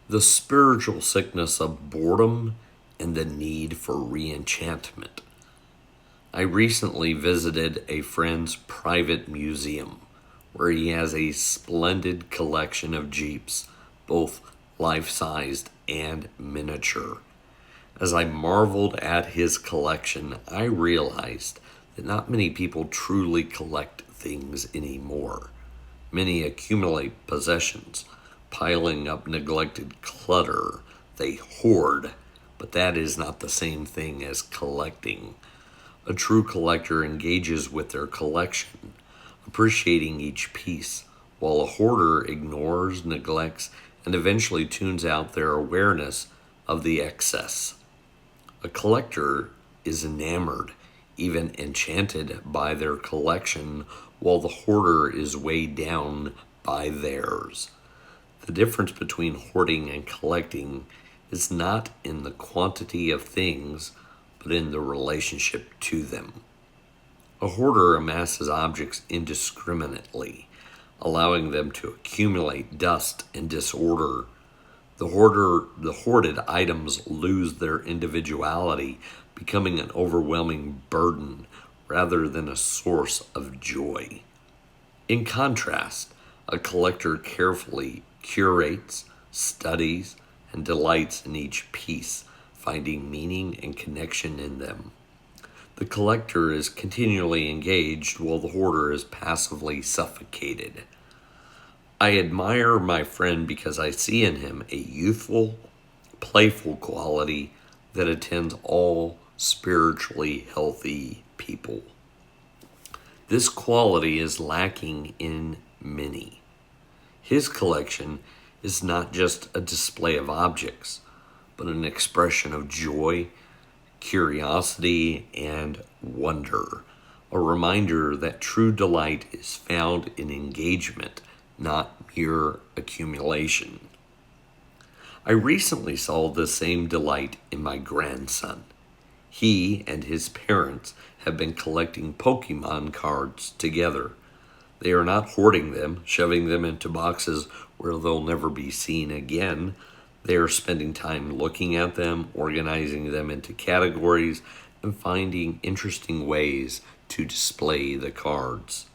the spiritual sickness of boredom, and the need for re-enchantment. I recently visited a friend's private museum where he has a splendid collection of Jeeps, both life-sized and miniature. As I marveled at his collection, I realized that not many people truly collect things anymore. Many accumulate possessions, piling up neglected clutter. They hoard, but that is not the same thing as collecting. A true collector engages with their collection, appreciating each piece, while a hoarder ignores, neglects, and eventually tunes out their awareness of the excess. A collector is enamored, even enchanted by their collection, while the hoarder is weighed down by theirs. The difference between hoarding and collecting is not in the quantity of things, but in the relationship to them. A hoarder amasses objects indiscriminately, allowing them to accumulate dust and disorder. The hoarded items lose their individuality, becoming an overwhelming burden rather than a source of joy. In contrast, a collector carefully curates, studies, and delights in each piece, finding meaning and connection in them. The collector is continually engaged while the hoarder is passively suffocated. I admire my friend because I see in him a youthful, playful quality that attends all spiritually healthy people. This quality is lacking in many. His collection is not just a display of objects, but an expression of joy, curiosity, and wonder. A reminder that true delight is found in engagement, not mere accumulation. I recently saw the same delight in my grandson. He and his parents have been collecting Pokemon cards together. They are not hoarding them, shoving them into boxes where they'll never be seen again. They are spending time looking at them, organizing them into categories, and finding interesting ways to display the cards.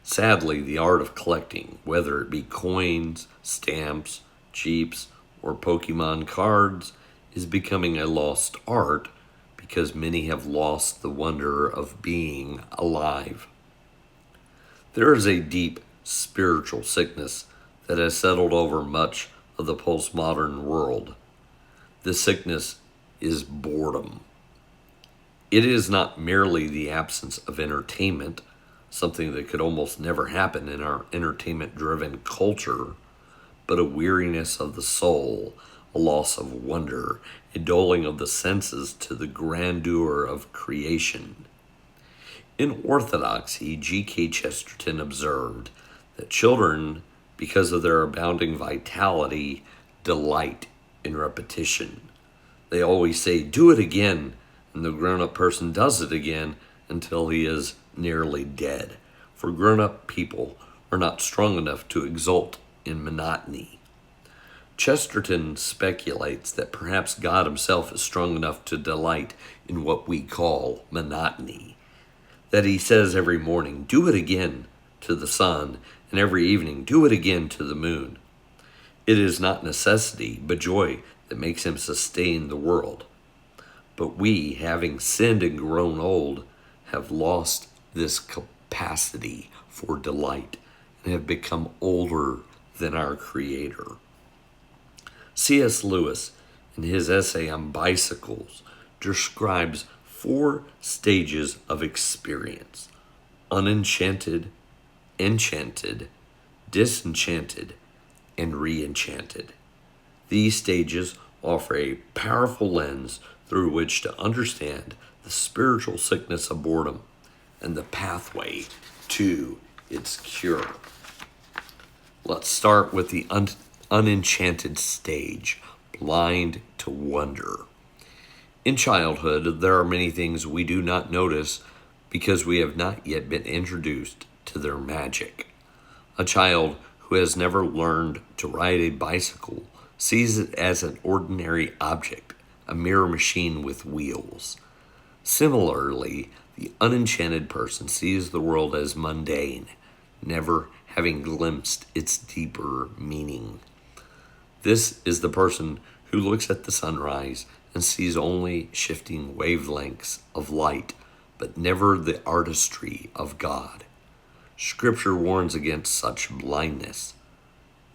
Sadly, the art of collecting, whether it be coins, stamps, Jeeps, or Pokemon cards, is becoming a lost art because many have lost the wonder of being alive. There is a deep spiritual sickness that has settled over much of the postmodern world. This sickness is boredom. It is not merely the absence of entertainment, something that could almost never happen in our entertainment-driven culture, but a weariness of the soul, a loss of wonder, a dulling of the senses to the grandeur of creation. In Orthodoxy, G.K. Chesterton observed that children, because of their abounding vitality, delight in repetition. They always say, "Do it again," and the grown-up person does it again until he is nearly dead. For grown-up people are not strong enough to exult in monotony. Chesterton speculates that perhaps God himself is strong enough to delight in what we call monotony. That he says every morning, "Do it again," to the sun, and every evening, "Do it again," to the moon. It is not necessity, but joy that makes him sustain the world. But we, having sinned and grown old, have lost this capacity for delight and have become older than our Creator. C.S. Lewis, in his essay on bicycles, describes 4 stages of experience: unenchanted, enchanted, disenchanted, and re-enchanted. These stages offer a powerful lens through which to understand the spiritual sickness of boredom and the pathway to its cure. Let's start with the unenchanted stage, blind to wonder. In childhood, there are many things we do not notice because we have not yet been introduced to their magic. A child who has never learned to ride a bicycle sees it as an ordinary object, a mere machine with wheels. Similarly, the unenchanted person sees the world as mundane, never having glimpsed its deeper meaning. This is the person who looks at the sunrise and sees only shifting wavelengths of light, but never the artistry of God. Scripture warns against such blindness.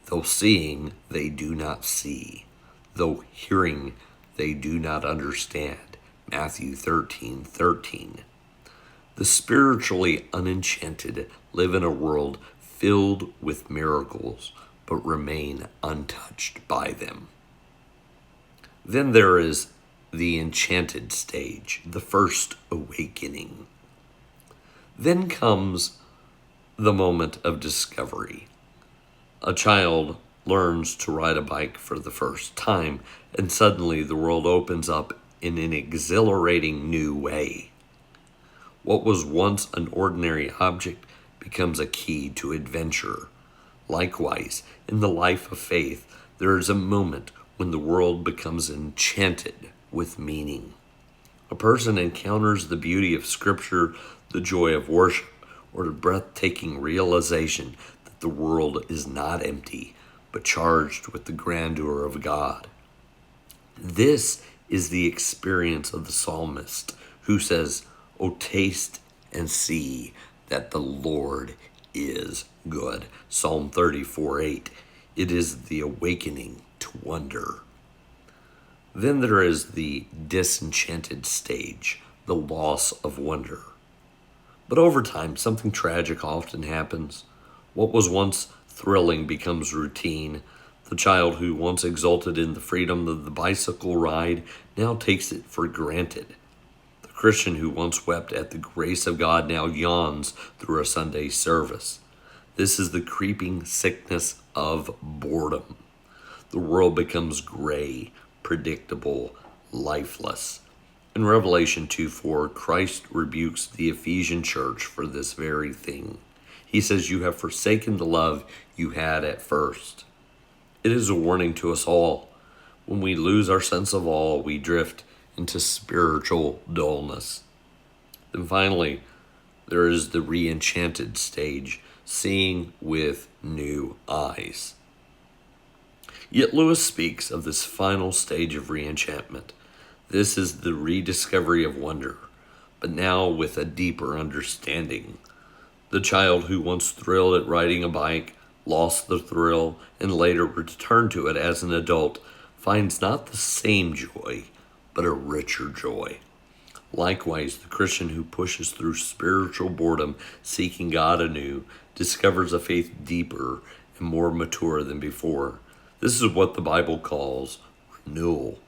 Though seeing, they do not see. Though hearing, they do not understand. Matthew 13:13. The spiritually unenchanted live in a world filled with miracles, but remain untouched by them. Then there is the enchanted stage, the first awakening. Then comes the moment of discovery. A child learns to ride a bike for the first time, and suddenly the world opens up in an exhilarating new way. What was once an ordinary object becomes a key to adventure. Likewise, in the life of faith, there is a moment when the world becomes enchanted with meaning. A person encounters the beauty of Scripture, the joy of worship, or the breathtaking realization that the world is not empty, but charged with the grandeur of God. This is the experience of the psalmist who says, "O taste and see that the Lord is good." Psalm 34:8. It is the awakening to wonder. Then there is the disenchanted stage, the loss of wonder. But over time, something tragic often happens. What was once thrilling becomes routine. The child who once exulted in the freedom of the bicycle ride now takes it for granted. The Christian who once wept at the grace of God now yawns through a Sunday service. This is the creeping sickness of boredom. The world becomes gray, predictable, lifeless. In Revelation 2:4, Christ rebukes the Ephesian church for this very thing. He says, "You have forsaken the love you had at first." It is a warning to us all. When we lose our sense of awe, we drift into spiritual dullness. Then finally, there is the re-enchanted stage, seeing with new eyes. Yet Lewis speaks of this final stage of re-enchantment. This is the rediscovery of wonder, but now with a deeper understanding. The child who once thrilled at riding a bike, lost the thrill, and later returned to it as an adult, finds not the same joy, but a richer joy. Likewise, the Christian who pushes through spiritual boredom, seeking God anew, discovers a faith deeper and more mature than before. This is what the Bible calls renewal.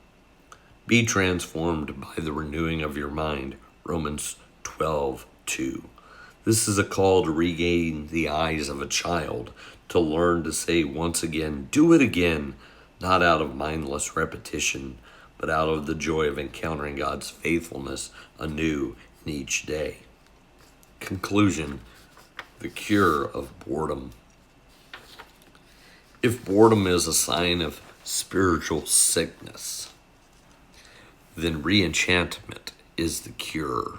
Be transformed by the renewing of your mind, Romans 12:2. This is a call to regain the eyes of a child, to learn to say once again, "Do it again," not out of mindless repetition, but out of the joy of encountering God's faithfulness anew in each day. Conclusion: the cure of boredom. If boredom is a sign of spiritual sickness, then re-enchantment is the cure.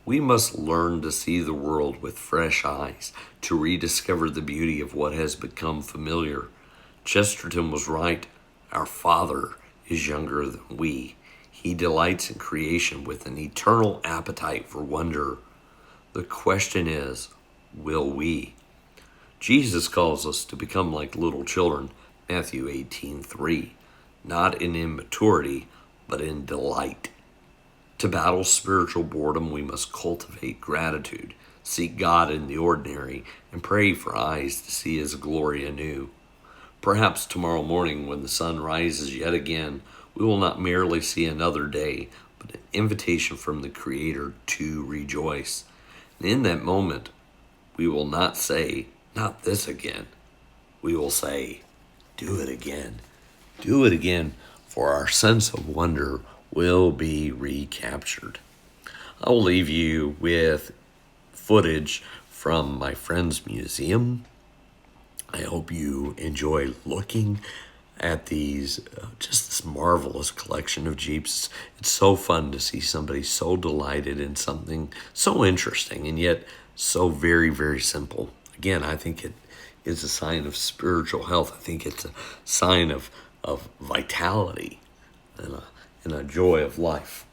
We must learn to see the world with fresh eyes, to rediscover the beauty of what has become familiar. Chesterton was right. Our Father is younger than we. He delights in creation with an eternal appetite for wonder. The question is, will we? Jesus calls us to become like little children, Matthew 18:3, not in immaturity, but in delight. To battle spiritual boredom, we must cultivate gratitude, seek God in the ordinary, and pray for eyes to see His glory anew. Perhaps tomorrow morning, when the sun rises yet again, we will not merely see another day, but an invitation from the Creator to rejoice. And in that moment, we will not say, "Not this again." We will say, "Do it again. Do it again," for our sense of wonder will be recaptured. I will leave you with footage from my friend's museum. I hope you enjoy looking at these, just this marvelous collection of Jeeps. It's so fun to see somebody so delighted in something so interesting and yet so very, very simple. Again, I think it is a sign of spiritual health. I think it's a sign of vitality and a joy of life.